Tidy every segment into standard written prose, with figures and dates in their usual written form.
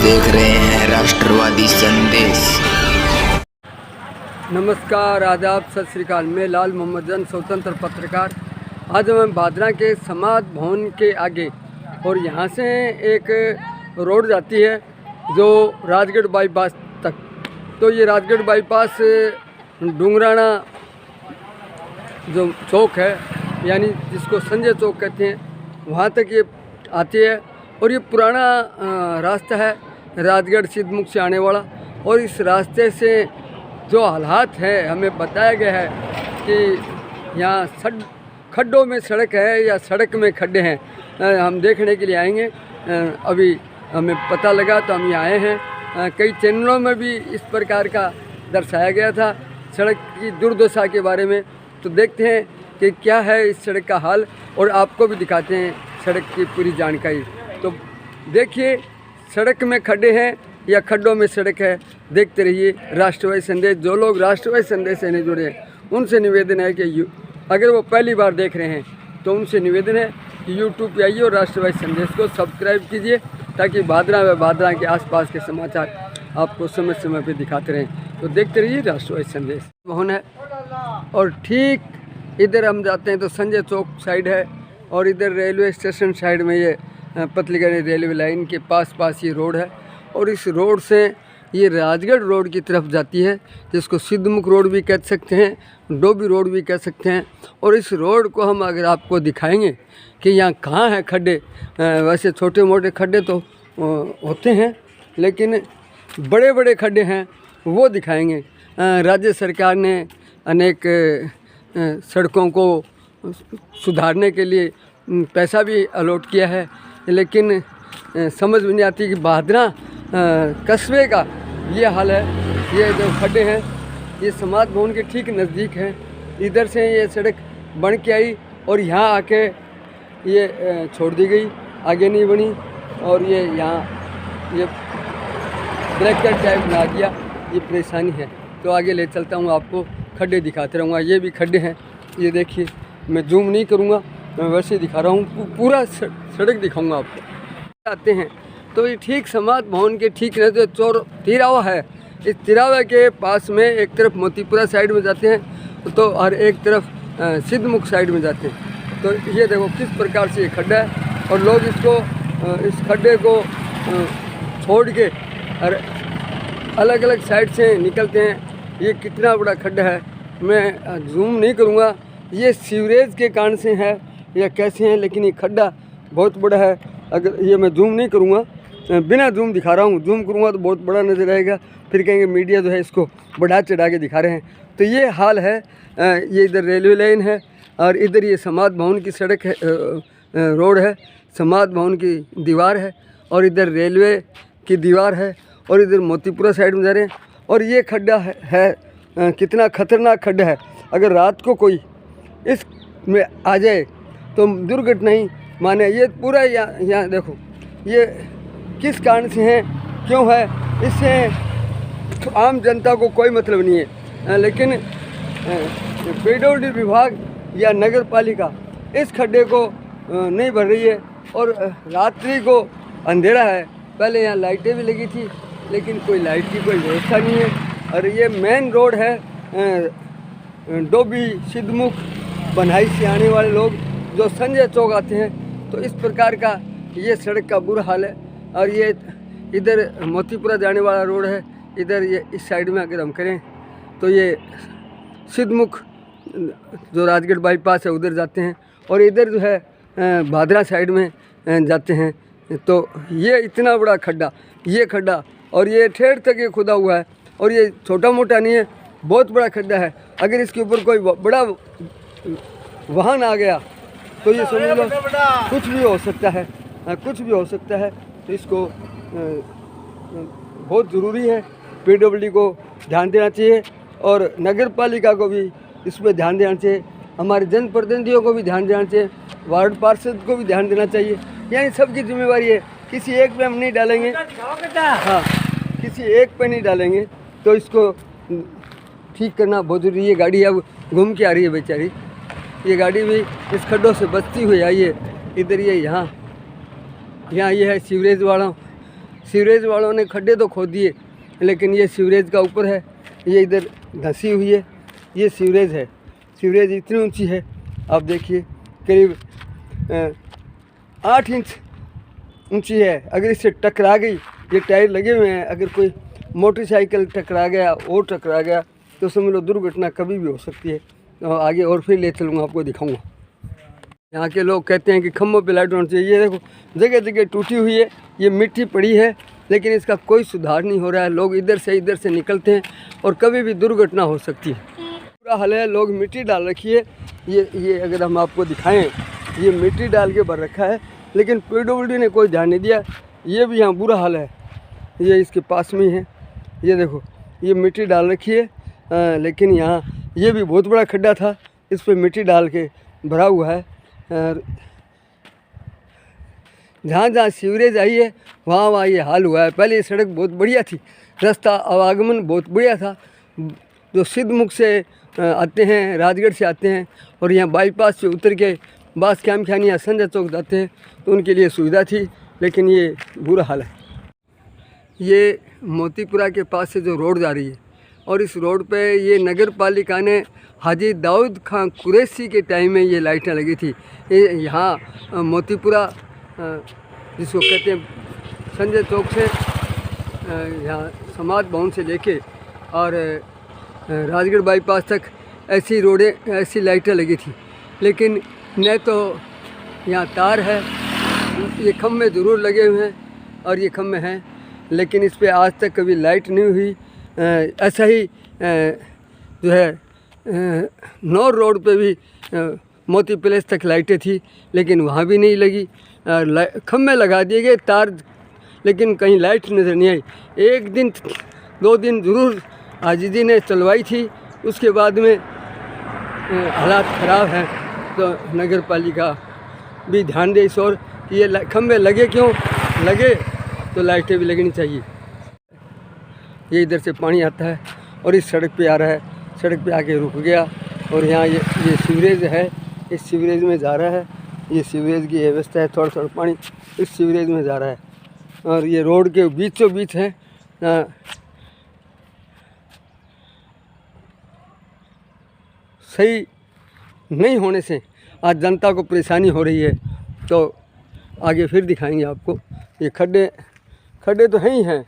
देख रहे हैं राष्ट्रवादी संदेश। नमस्कार, आदाब, सत श्री अकाल। मैं लाल मोहम्मद जन, स्वतंत्र पत्रकार। आज मैं भादरा के समाज भवन के आगे और यहाँ से एक रोड जाती है जो राजगढ़ बाईपास तक। तो ये राजगढ़ बाईपास डूंगराना जो चौक है, यानी जिसको संजय चौक कहते हैं, वहाँ तक ये आती है। और ये पुराना रास्ता है राजगढ़ सिद्धमुख से आने वाला। और इस रास्ते से जो हालात है, हमें बताया गया है कि यहाँ खड्डों में सड़क है या सड़क में खड्डे हैं। हम देखने के लिए आएंगे। अभी हमें पता लगा तो हम यहाँ आए हैं। कई चैनलों में भी इस प्रकार का दर्शाया गया था सड़क की दुर्दशा के बारे में। तो देखते हैं कि क्या है इस सड़क का हाल और आपको भी दिखाते हैं सड़क की पूरी जानकारी। तो देखिए, सड़क में खड्डे हैं या खड्डों में सड़क है, देखते रहिए राष्ट्रवादी संदेश। जो लोग राष्ट्रवादी संदेश से नहीं जुड़े हैं उनसे निवेदन है कि अगर वो पहली बार देख रहे हैं तो उनसे निवेदन है कि यूट्यूब पे आइए और राष्ट्रवादी संदेश को सब्सक्राइब कीजिए, ताकि भादरा व भादरा के आसपास के समाचार आपको समय समय पे दिखाते रहें। तो देखते रहिए राष्ट्रवादी संदेश भवन है। और ठीक इधर हम जाते हैं तो संजय चौक साइड है, और इधर रेलवे स्टेशन साइड में ये पतलीगढ़ रेलवे लाइन के पास ये रोड है। और इस रोड से ये राजगढ़ रोड की तरफ जाती है, जिसको सिद्धमुख रोड भी कह सकते हैं, डोभी रोड भी कह सकते हैं। और इस रोड को हम अगर आपको दिखाएंगे कि यहाँ कहाँ है खड्डे, वैसे छोटे मोटे खड्डे तो होते हैं, लेकिन बड़े बड़े खड्डे हैं वो दिखाएंगे। राज्य सरकार ने अनेक सड़कों को सुधारने के लिए पैसा भी अलॉट किया है, लेकिन समझ में नहीं आती कि भादरा कस्बे का ये हाल है। ये जो खड्डे हैं ये समाज भवन के ठीक नज़दीक हैं। इधर से ये सड़क बन के आई और यहाँ आके ये छोड़ दी गई, आगे नहीं बनी। और ये यहाँ ये ब्रैकेट टाइप बना दिया, ये परेशानी है। तो आगे ले चलता हूँ, आपको खड्डे दिखाते रहूँगा। ये भी खड्डे हैं, ये देखिए। मैं जूम नहीं करूँगा, मैं वैसे दिखा रहा हूँ, पूरा सड़क दिखाऊँगा आपको। आते हैं तो ये ठीक समाज भवन के ठीक नज़र चौर तिरावा है। इस तिरावे के पास में एक तरफ मोतीपुरा साइड में जाते हैं तो और एक तरफ सिद्धमुख साइड में जाते हैं। तो ये देखो किस प्रकार से ये खड्डा है, और लोग इसको इस खड्डे को छोड़ के और अलग अलग साइड से निकलते हैं। ये कितना बड़ा खड्डा है, मैं जूम नहीं करूँगा। ये सीवरेज के कारण से है या कैसे हैं, लेकिन ये खड्डा बहुत बड़ा है। अगर ये मैं जूम नहीं करूँगा, बिना जूम दिखा रहा हूँ। जूम करूँगा तो बहुत बड़ा नज़र आएगा, फिर कहेंगे मीडिया जो है इसको बढ़ा चढ़ा के दिखा रहे हैं। तो ये हाल है। ये इधर रेलवे लाइन है और इधर ये समाज भवन की सड़क है, रोड है, समाज भवन की दीवार है, और इधर रेलवे की दीवार है, और इधर मोतीपुरा साइड में जा रहे हैं। और ये खड्डा है कितना खतरनाक खड्डा है। अगर रात को कोई इस में आ जाए तो दुर्घटना ही माने। ये पूरा यहाँ देखो, ये किस कारण से है, क्यों है, इससे आम जनता को कोई मतलब नहीं है। लेकिन पीडब्ल्यूडी विभाग या नगर पालिका इस खड्डे को नहीं भर रही है। और रात्रि को अंधेरा है, पहले यहाँ लाइटें भी लगी थी, लेकिन कोई लाइट की कोई व्यवस्था नहीं है। और ये मेन रोड है डोभी सिद्धमुख बनाई से आने वाले लोग जो संजय चौक आते हैं। तो इस प्रकार का ये सड़क का बुरा हाल है। और ये इधर मोतीपुरा जाने वाला रोड है, इधर ये इस साइड में अगर हम करें तो ये सिद्धमुख जो राजगढ़ बाईपास है उधर जाते हैं, और इधर जो है भादरा साइड में जाते हैं। तो ये इतना बड़ा खड्डा, ये खड्डा, और ये ठेठ तक ये खुदा हुआ है। और ये छोटा मोटा नहीं है, बहुत बड़ा खड्डा है। अगर इसके ऊपर कोई बड़ा वाहन आ गया तो ये समझ लो कुछ भी हो सकता है, कुछ भी हो सकता है। तो इसको बहुत ज़रूरी है, पीडब्ल्यूडी को ध्यान देना चाहिए, और नगर पालिका को भी इस पर ध्यान देना चाहिए, हमारे जनप्रतिनिधियों को भी ध्यान देना चाहिए, वार्ड पार्षद को भी ध्यान देना चाहिए। यानी सबकी जिम्मेवारी है, किसी एक पे हम नहीं डालेंगे। हाँ, किसी एक पे नहीं डालेंगे तो इसको ठीक करना बहुत ज़रूरी है। गाड़ी अब घूम के आ रही है बेचारी, ये गाड़ी भी इस खड्डों से बचती हुई आई है। इधर ये यहाँ ये है सीवरेज वाला सीवरेज वालों ने खड्डे तो खोद दिए, लेकिन ये सीवरेज का ऊपर है, ये इधर धंसी हुई है। ये सीवरेज है, सीवरेज इतनी ऊंची है, आप देखिए करीब 8 इंच ऊंची है। अगर इससे टकरा गई, ये टायर लगे हुए हैं, अगर कोई मोटरसाइकिल टकरा गया और टकरा गया तो समझ लो दुर्घटना कभी भी हो सकती है। तो आगे और फिर ले चलूँगा, आपको दिखाऊंगा। यहाँ के लोग कहते हैं कि खम्भों पे लाइट होनी चाहिए। ये देखो जगह जगह टूटी हुई है, ये मिट्टी पड़ी है, लेकिन इसका कोई सुधार नहीं हो रहा है। लोग इधर से निकलते हैं और कभी भी दुर्घटना हो सकती है। पूरा हाल है, लोग मिट्टी डाल रखी है। ये अगर हम आपको दिखाएं, ये मिट्टी डाल के भर रखा है, लेकिन PWD ने कोई ध्यान नहीं दिया। ये भी यहाँ बुरा हाल है, ये इसके पास में है। ये देखो ये मिट्टी डाल रखी है, लेकिन यहाँ ये भी बहुत बड़ा खड्डा था, इस पर मिट्टी डाल के भरा हुआ है। जहाँ जहाँ सीवरेज आई है वहाँ वहाँ ये हाल हुआ है। पहले ये सड़क बहुत बढ़िया थी, रास्ता आवागमन बहुत बढ़िया था। जो सिद्धमुख से आते हैं, राजगढ़ से आते हैं और यहाँ बाईपास से उतर के बास कैम खानी या संजय चौक जाते हैं, तो उनके लिए सुविधा थी। लेकिन ये बुरा हाल है। ये मोतीपुरा के पास से जो रोड जा रही है, और इस रोड पे ये नगर पालिका ने हाजी दाऊद खां कुरैशी के टाइम में ये लाइटें लगी थी। ये यहाँ मोतीपुरा जिसको कहते हैं संजय चौक से यहाँ समाज भवन से लेके और राजगढ़ बाईपास तक ऐसी रोडें, ऐसी लाइटें लगी थी। लेकिन न तो यहाँ तार है, ये खम्भे ज़रूर लगे हुए हैं और ये खम्भे हैं, लेकिन इस पे आज तक कभी लाइट नहीं हुई। ऐसा ही जो है नौर रोड पे भी मोती पैलेस तक लाइटें थी, लेकिन वहाँ भी नहीं लगी। खम्भे लगा दिए गए, तार, लेकिन कहीं लाइट नज़र नहीं आई। एक दिन 2 दिन ज़रूर आजीजी ने चलवाई थी, उसके बाद में हालात ख़राब हैं। तो नगर पालिका भी ध्यान दे इस और कि ये खम्भे लगे क्यों, लगे तो लाइटें भी लगनी चाहिए। ये इधर से पानी आता है और इस सड़क पे आ रहा है, सड़क पे आके रुक गया और यहाँ ये सीवरेज है, इस सीवरेज में जा रहा है। ये सीवरेज की व्यवस्था है, थोड़ा थोड़ा पानी इस सीवरेज में जा रहा है और ये रोड के बीचों बीच है। सही नहीं होने से आज जनता को परेशानी हो रही है। तो आगे फिर दिखाएंगे आपको। ये खड्डे तो हैं ही हैं,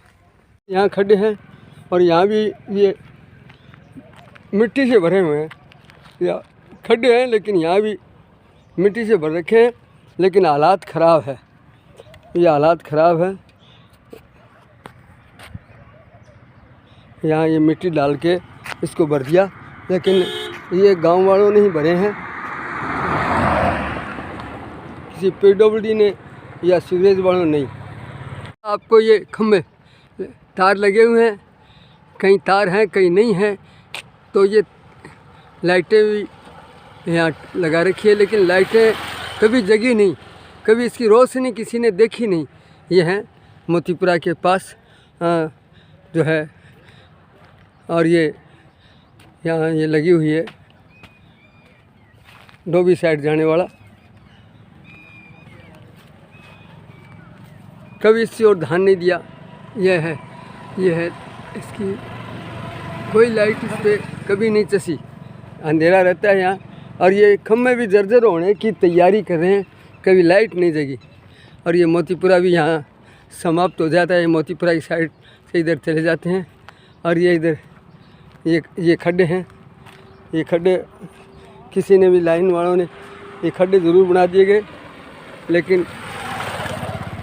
यहाँ खड्डे हैं और यहाँ भी ये मिट्टी से भरे हुए हैं। या खड्डे हैं लेकिन यहाँ भी मिट्टी से भर रखे हैं, लेकिन हालात ख़राब है। ये हालात ख़राब है। यहाँ ये मिट्टी डाल के इसको भर दिया, लेकिन ये गांव वालों ने ही भरे हैं, किसी PWD ने या सीवरेज वालों ने नहीं। आपको ये खम्भे तार लगे हुए हैं, कहीं तार हैं कहीं नहीं हैं। तो ये लाइटें भी यहाँ लगा रखी है, लेकिन लाइटें कभी जगी नहीं, कभी इसकी रोशनी किसी ने देखी नहीं। ये हैं मोतीपुरा के पास जो है, और ये यहाँ ये लगी हुई है डोभी साइड जाने वाला। कभी इसकी ओर ध्यान नहीं दिया। ये है इसकी कोई लाइट इस पर कभी नहीं चसी, अंधेरा रहता है यहाँ। और ये खम्भे भी जर्जर होने की तैयारी कर रहे हैं, कभी लाइट नहीं जगी। और ये मोतीपुरा भी यहाँ समाप्त हो जाता है। ये मोतीपुरा की साइड से इधर चले जाते हैं और ये इधर ये खड्डे हैं। ये खड्डे किसी ने भी, लाइन वालों ने ये खड्डे ज़रूर बना दिए गए, लेकिन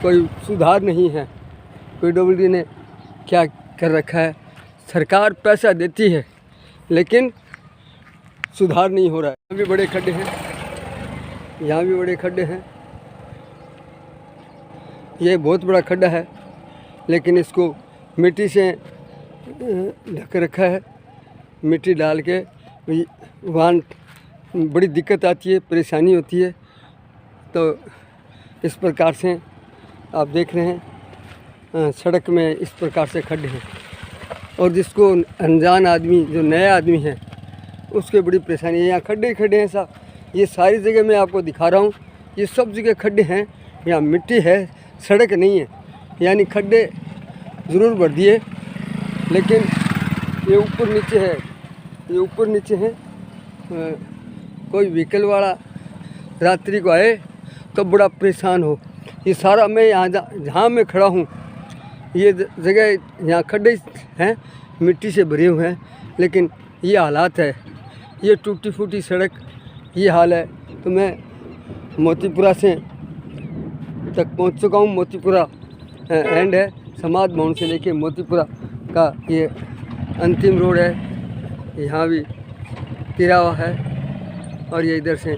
कोई सुधार नहीं है। PWD ने क्या कर रखा है, सरकार पैसा देती है लेकिन सुधार नहीं हो रहा है। यहाँ भी बड़े खड्डे हैं, यहाँ भी बड़े खड्डे हैं। ये बहुत बड़ा खड्डा है, लेकिन इसको मिट्टी से ढक रखा है। मिट्टी डाल के वहाँ बड़ी दिक्कत आती है, परेशानी होती है। तो इस प्रकार से आप देख रहे हैं सड़क में इस प्रकार से खड्डे हैं, और जिसको अनजान आदमी, जो नया आदमी है, उसके बड़ी परेशानी है। यहाँ खड्डे हैं साहब, ये सारी जगह मैं आपको दिखा रहा हूँ। ये सब जगह खड्डे हैं, यहाँ मिट्टी है, सड़क नहीं है। यानी खड्डे ज़रूर भर दिए, लेकिन ये ऊपर नीचे है, ये ऊपर नीचे है। कोई व्हीकल वाला रात्रि को आए तो बड़ा परेशान हो। ये सारा मैं यहाँ जहाँ मैं खड़ा हूँ, ये जगह यहाँ खड्डे हैं, मिट्टी से भरे हुए हैं, लेकिन ये हालात है, ये टूटी फूटी सड़क, ये हाल है। तो मैं मोतीपुरा से तक पहुँच चुका हूँ। मोतीपुरा एंड है, समाज भवन से लेके मोतीपुरा का ये अंतिम रोड है। यहाँ भी तिरावा है और ये इधर से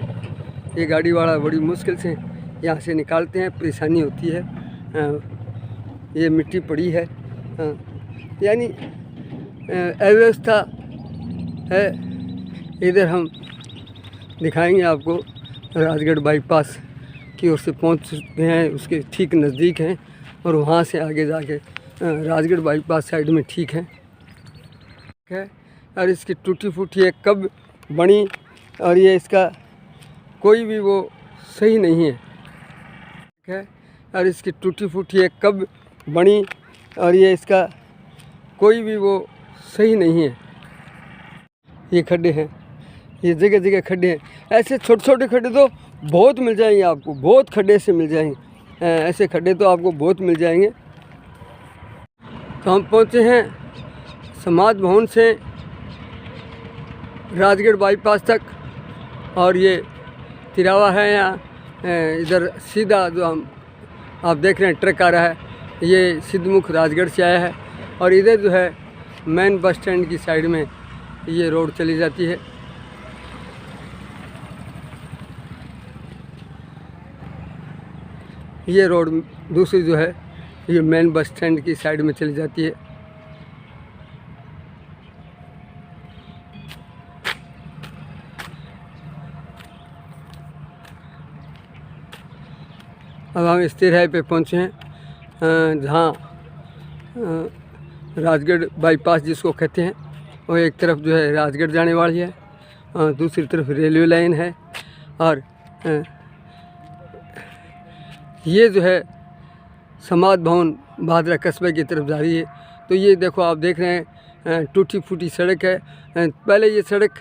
ये गाड़ी वाला बड़ी मुश्किल से यहाँ से निकालते हैं, परेशानी होती है। ये मिट्टी पड़ी है, यानी अव्यवस्था है। इधर हम दिखाएंगे आपको, राजगढ़ बाईपास की ओर से पहुँच चुके हैं, उसके ठीक नज़दीक हैं और वहाँ से आगे जाके राजगढ़ बाईपास साइड में ठीक है। और इसकी टूटी फूटी है, कब बनी और ये इसका कोई भी वो सही नहीं है। और इसकी टूटी फूटी है, कब बनी और ये इसका कोई भी वो सही नहीं है। ये खड्डे हैं, ये जगह जगह खड्डे हैं। ऐसे छोटे छोटे खड्डे तो बहुत मिल जाएंगे आपको, बहुत खड्डे से मिल जाएंगे, ऐसे खड्डे तो आपको बहुत मिल जाएंगे। तो हम पहुँचे हैं समाज भवन से राजगढ़ बाईपास तक और ये तिरावा है यहाँ। इधर सीधा जो हम आप देख रहे हैं ट्रक आ रहा है, ये सिद्धमुख राजगढ़ से आया है और इधर जो है मेन बस स्टैंड की साइड में ये रोड चली जाती है। ये रोड दूसरी जो है ये मेन बस स्टैंड की साइड में चली जाती है। अब हम इस तिराहे पे पहुँचे हैं जहाँ राजगढ़ बाईपास जिसको कहते हैं, वो एक तरफ जो है राजगढ़ जाने वाली है, दूसरी तरफ रेलवे लाइन है और ये जो है समाज भवन भादरा कस्बे की तरफ जा रही है। तो ये देखो आप देख रहे हैं टूटी फूटी सड़क है। पहले ये सड़क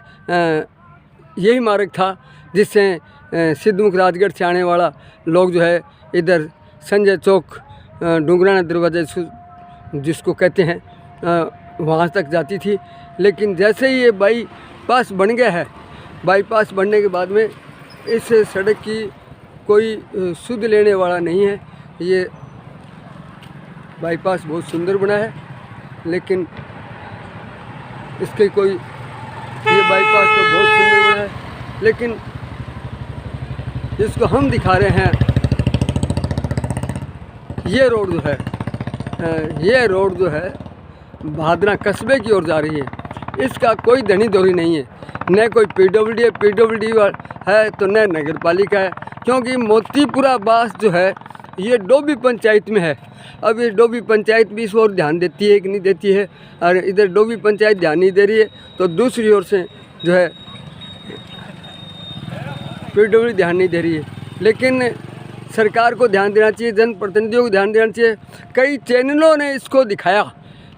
यही मार्ग था जिससे सिद्धमुख राजगढ़ से आने वाला लोग जो है इधर संजय चौक डुंगराना दरवाजा जिसको कहते हैं वहाँ तक जाती थी। लेकिन जैसे ही ये बाईपास बन गया है, बाईपास बनने के बाद में इस सड़क की कोई सुध लेने वाला नहीं है। ये बाईपास बहुत सुंदर बना है, लेकिन इसके कोई ये बाईपास तो बहुत सुंदर बना है, लेकिन जिसको हम दिखा रहे हैं ये रोड जो है ये रोड जो है भादरा कस्बे की ओर जा रही है। इसका कोई धनी दोहरी नहीं है, न कोई पीडब्ल्यूडी है तो न नगर पालिका है, क्योंकि मोतीपुरा बास जो है ये डोभी पंचायत में है। अब ये डोभी पंचायत भी इस ओर ध्यान देती है कि नहीं देती है, और इधर डोभी पंचायत ध्यान नहीं दे रही है तो दूसरी ओर से जो है पीडब्ल्यूडी ध्यान नहीं दे रही है। लेकिन सरकार को ध्यान देना चाहिए, जनप्रतिनिधियों को ध्यान देना चाहिए। कई चैनलों ने इसको दिखाया,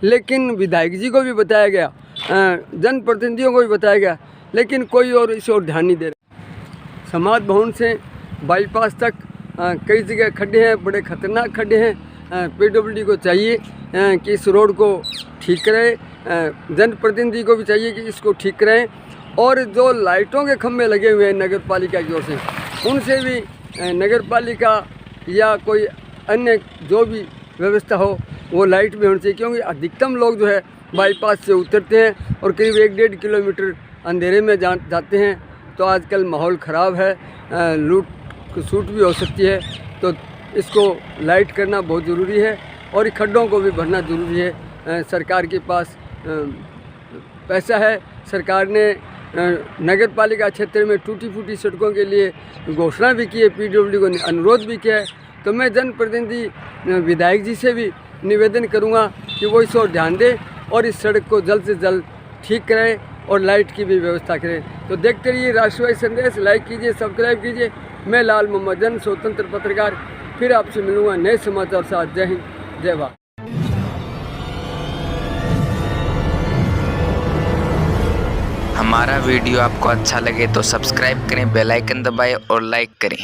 लेकिन विधायक जी को भी बताया गया, जनप्रतिनिधियों को भी बताया गया, लेकिन कोई और इस ओर ध्यान नहीं दे रहा। समाज भवन से बाईपास तक कई जगह खड्डे हैं, बड़े ख़तरनाक खड्डे हैं। पीडब्ल्यूडी को चाहिए कि इस रोड को ठीक करे, जनप्रतिनिधि को भी चाहिए कि इसको ठीक करें, और जो लाइटों के खंभे लगे हुए हैं नगर पालिका की ओर से, उनसे भी नगर पालिका या कोई अन्य जो भी व्यवस्था हो वो लाइट भी होनी चाहिए, क्योंकि अधिकतम लोग जो है बाईपास से उतरते हैं और करीब 1-1.5 किलोमीटर अंधेरे में जाते हैं। तो आजकल माहौल ख़राब है, लूट सूट भी हो सकती है, तो इसको लाइट करना बहुत ज़रूरी है और खड्डों को भी भरना ज़रूरी है। सरकार के पास पैसा है, सरकार ने नगर पालिका क्षेत्र में टूटी फूटी सड़कों के लिए घोषणा भी की है, पीडब्ल्यूडी को अनुरोध भी किया है। तो मैं जनप्रतिनिधि विधायक जी से भी निवेदन करूंगा कि वो इस ओर ध्यान दें और इस सड़क को जल्द से जल्द ठीक करें और लाइट की भी व्यवस्था करें। तो देखते रहिए राष्ट्रवादी संदेश, लाइक कीजिए, सब्सक्राइब कीजिए। मैं लाल मोहम्मद जन स्वतंत्र पत्रकार फिर आपसे मिलूँगा नए समाचार साथ। जय हिंद। जय भारत। हमारा वीडियो आपको अच्छा लगे तो सब्सक्राइब करें, बेल आइकन दबाएं और लाइक करें।